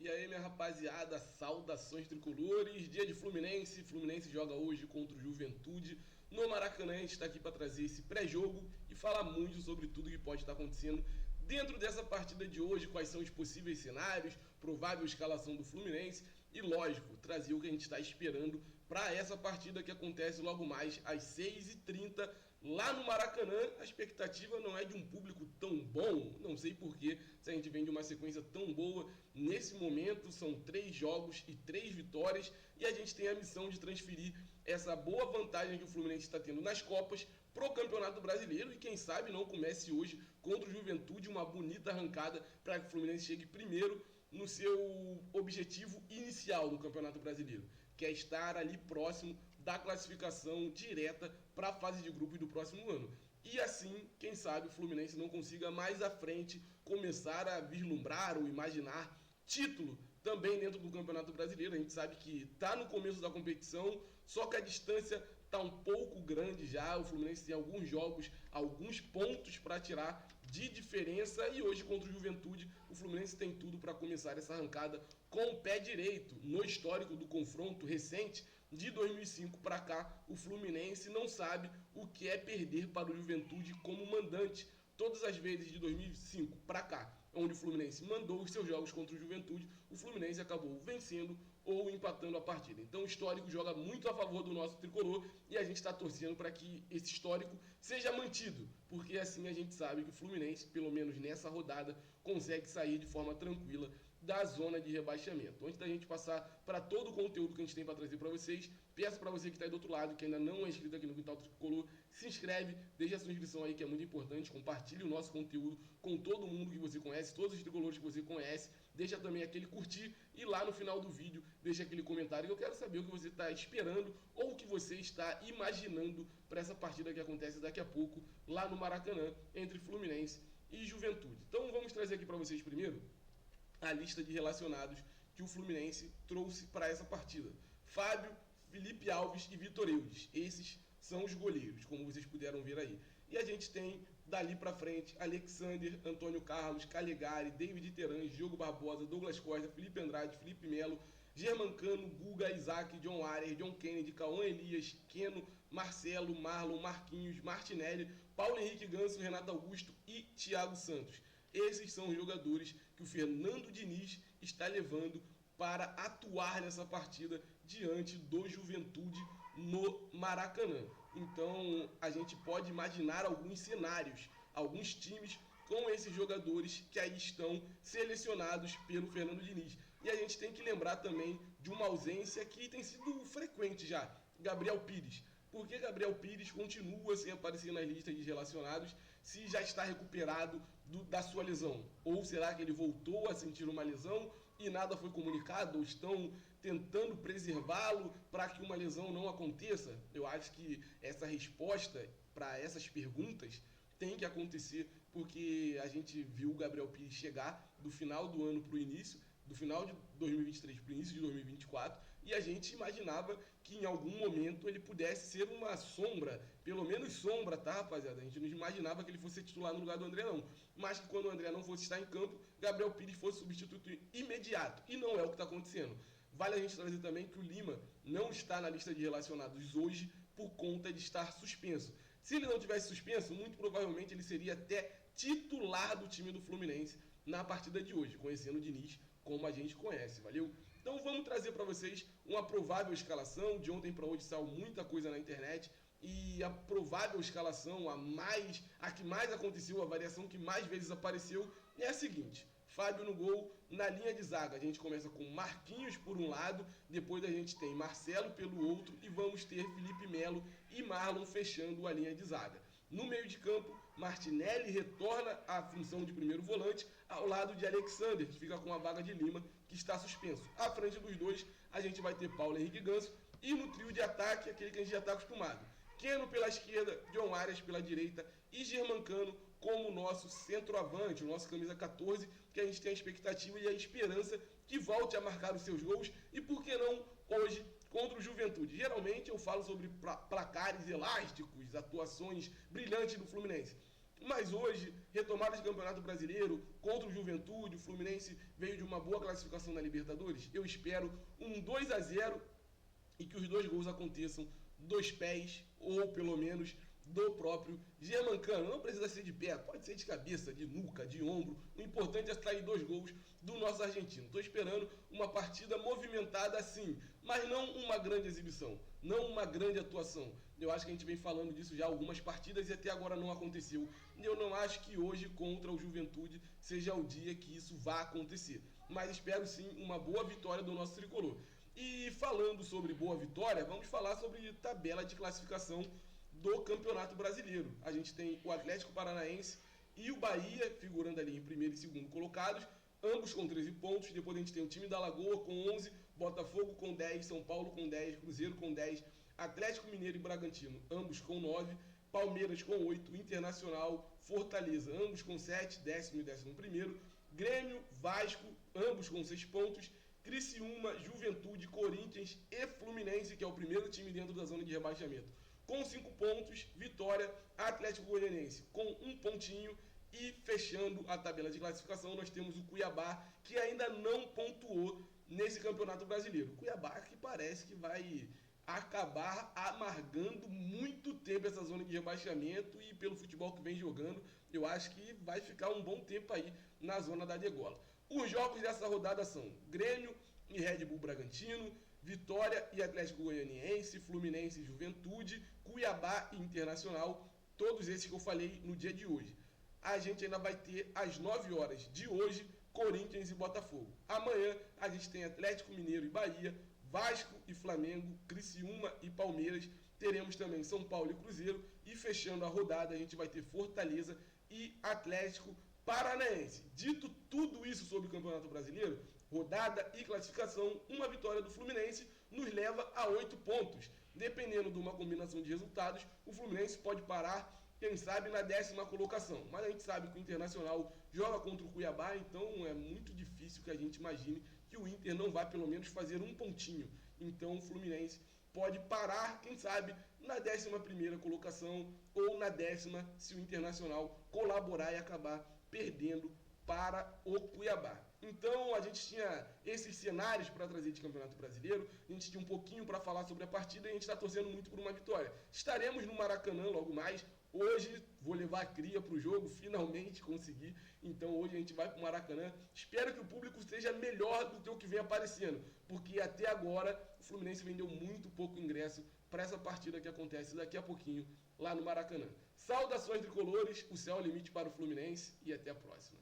E aí, minha rapaziada, saudações tricolores, dia de Fluminense. Fluminense joga hoje contra o Juventude no Maracanã. A gente está aqui para trazer esse pré-jogo e falar muito sobre tudo que pode estar acontecendo dentro dessa partida de hoje, quais são os possíveis cenários, provável escalação do Fluminense e, lógico, trazer o que a gente está esperando para essa partida que acontece logo mais às 6h30 lá no Maracanã. A expectativa não é de um público tão bom, não sei porquê, se a gente vem de uma sequência tão boa. Nesse momento são 3 jogos e 3 vitórias e a gente tem a missão de transferir essa boa vantagem que o Fluminense está tendo nas Copas pro Campeonato Brasileiro e quem sabe não comece hoje contra o Juventude uma bonita arrancada para que o Fluminense chegue primeiro no seu objetivo inicial no Campeonato Brasileiro, que é estar ali próximo da classificação direta para a fase de grupos do próximo ano. E assim, quem sabe o Fluminense não consiga mais à frente começar a vislumbrar ou imaginar título também dentro do Campeonato Brasileiro. A gente sabe que está no começo da competição, só que a distância está um pouco grande já. O Fluminense tem alguns jogos, alguns pontos para tirar de diferença e hoje contra o Juventude o Fluminense tem tudo para começar essa arrancada com o pé direito. No histórico do confronto recente de 2005 para cá, o Fluminense não sabe o que é perder para o Juventude como mandante. Todas as vezes de 2005 para cá, onde o Fluminense mandou os seus jogos contra o Juventude, o Fluminense acabou vencendo ou empatando a partida. Então o histórico joga muito a favor do nosso tricolor e a gente está torcendo para que esse histórico seja mantido, porque assim a gente sabe que o Fluminense, pelo menos nessa rodada, consegue sair de forma tranquila da zona de rebaixamento. Antes da gente passar para todo o conteúdo que a gente tem para trazer para vocês, peço para você que está aí do outro lado, que ainda não é inscrito aqui no Quintal Tricolor, se inscreve, deixa a sua inscrição aí que é muito importante, compartilhe o nosso conteúdo com todo mundo que você conhece, todos os tricolores que você conhece, deixa também aquele curtir e lá no final do vídeo deixa aquele comentário que eu quero saber o que você está esperando ou o que você está imaginando para essa partida que acontece daqui a pouco lá no Maracanã entre Fluminense e Juventude. Então vamos trazer aqui para vocês primeiro a lista de relacionados que o Fluminense trouxe para essa partida. Fábio, Felipe Alves e Vitor Eudes. Esses são os goleiros, como vocês puderam ver aí. E a gente tem, dali para frente, Alexander, Antônio Carlos, Calegari, David Teran, Diogo Barbosa, Douglas Costa, Felipe Andrade, Felipe Melo, Germancano, Guga, Isaac, John Arias, John Kennedy, Cauã Elias, Keno, Marcelo, Marlon, Marquinhos, Martinelli, Paulo Henrique Ganso, Renato Augusto e Thiago Santos. Esses são os jogadores que o Fernando Diniz está levando para atuar nessa partida diante do Juventude no Maracanã. Então a gente pode imaginar alguns cenários, alguns times com esses jogadores que aí estão selecionados pelo Fernando Diniz. E a gente tem que lembrar também de uma ausência que tem sido frequente já, Gabriel Pires. Por que Gabriel Pires continua sem aparecer nas listas de relacionados se já está recuperado da sua lesão? Ou será que ele voltou a sentir uma lesão e nada foi comunicado? Ou estão tentando preservá-lo para que uma lesão não aconteça? Eu acho que essa resposta para essas perguntas tem que acontecer, porque a gente viu o Gabriel Pires chegar do final do ano para o início, do final de 2023 para o início de 2024, e a gente imaginava que em algum momento ele pudesse ser uma sombra, pelo menos sombra, tá, rapaziada? A gente não imaginava que ele fosse titular no lugar do André, não. Mas que quando o André não fosse estar em campo, Gabriel Pires fosse substituto imediato. E não é o que está acontecendo. Vale a gente trazer também que o Lima não está na lista de relacionados hoje por conta de estar suspenso. Se ele não tivesse suspenso, muito provavelmente ele seria até titular do time do Fluminense na partida de hoje, conhecendo o Diniz como a gente conhece, valeu? Então vamos trazer para vocês uma provável escalação. De ontem para hoje saiu muita coisa na internet e a provável escalação, a que mais aconteceu, a variação que mais vezes apareceu é a seguinte: Fábio no gol. Na linha de zaga a gente começa com Marquinhos por um lado, depois a gente tem Marcelo pelo outro e vamos ter Felipe Melo e Marlon fechando a linha de zaga. No meio de campo, Martinelli retorna à função de primeiro volante ao lado de Alexander, que fica com a vaga de Lima, que está suspenso. À frente dos dois, a gente vai ter Paulo Henrique Ganso e no trio de ataque, aquele que a gente já está acostumado: Keno pela esquerda, John Arias pela direita e Germancano como nosso centroavante, o nosso camisa 14, que a gente tem a expectativa e a esperança que volte a marcar os seus gols e, por que não, hoje contra o Juventude. Geralmente eu falo sobre placares elásticos, atuações brilhantes do Fluminense. Mas hoje, retomada de Campeonato Brasileiro contra o Juventude, o Fluminense veio de uma boa classificação na Libertadores. Eu espero um 2-0 e que os 2 gols aconteçam dos pés ou pelo menos do próprio Germancano. Não precisa ser de pé, pode ser de cabeça, de nuca, de ombro. O importante é sair 2 gols do nosso argentino. Estou esperando uma partida movimentada assim, mas não uma grande exibição, não uma grande atuação. Eu acho que a gente vem falando disso já algumas partidas e até agora não aconteceu. Eu não acho que hoje contra o Juventude seja o dia que isso vá acontecer. Mas espero sim uma boa vitória do nosso tricolor. E falando sobre boa vitória, vamos falar sobre tabela de classificação do Campeonato Brasileiro. A gente tem o Atlético Paranaense e o Bahia figurando ali em primeiro e segundo colocados, ambos com 13 pontos. Depois a gente tem o time da Lagoa com 11, Botafogo com 10, São Paulo com 10, Cruzeiro com 10, Atlético Mineiro e Bragantino, ambos com 9, Palmeiras com 8, Internacional, Fortaleza, ambos com 7, décimo e 11º, Grêmio, Vasco, ambos com 6 pontos, Criciúma, Juventude, Corinthians e Fluminense, que é o primeiro time dentro da zona de rebaixamento, com 5 pontos, Vitória, Atlético Goianiense com 1 pontinho e fechando a tabela de classificação nós temos o Cuiabá, que ainda não pontuou nesse Campeonato Brasileiro. O Cuiabá que parece que vai acabar amargando muito tempo essa zona de rebaixamento e pelo futebol que vem jogando, eu acho que vai ficar um bom tempo aí na zona da degola. Os jogos dessa rodada são Grêmio e Red Bull Bragantino, Vitória e Atlético Goianiense, Fluminense e Juventude, Cuiabá e Internacional, todos esses que eu falei no dia de hoje. A gente ainda vai ter às 9 horas de hoje, Corinthians e Botafogo. Amanhã a gente tem Atlético Mineiro e Bahia, Vasco e Flamengo, Criciúma e Palmeiras. Teremos também São Paulo e Cruzeiro. E fechando a rodada a gente vai ter Fortaleza e Atlético Paranaense. Dito tudo isso sobre o Campeonato Brasileiro, rodada e classificação, uma vitória do Fluminense nos leva a 8 pontos. Dependendo de uma combinação de resultados, o Fluminense pode parar, quem sabe, na 10ª colocação. Mas a gente sabe que o Internacional joga contra o Cuiabá, então é muito difícil que a gente imagine que o Inter não vai pelo menos fazer um pontinho. Então o Fluminense pode parar, quem sabe, na 11ª colocação ou na 10ª, se o Internacional colaborar e acabar perdendo para o Cuiabá. Então a gente tinha esses cenários para trazer de Campeonato Brasileiro, a gente tinha um pouquinho para falar sobre a partida e a gente está torcendo muito por uma vitória. Estaremos no Maracanã logo mais. Hoje vou levar a cria para o jogo, finalmente consegui. Então hoje a gente vai para o Maracanã. Espero que o público seja melhor do que o que vem aparecendo, porque até agora o Fluminense vendeu muito pouco ingresso para essa partida que acontece daqui a pouquinho lá no Maracanã. Saudações tricolores, o céu é o limite para o Fluminense e até a próxima.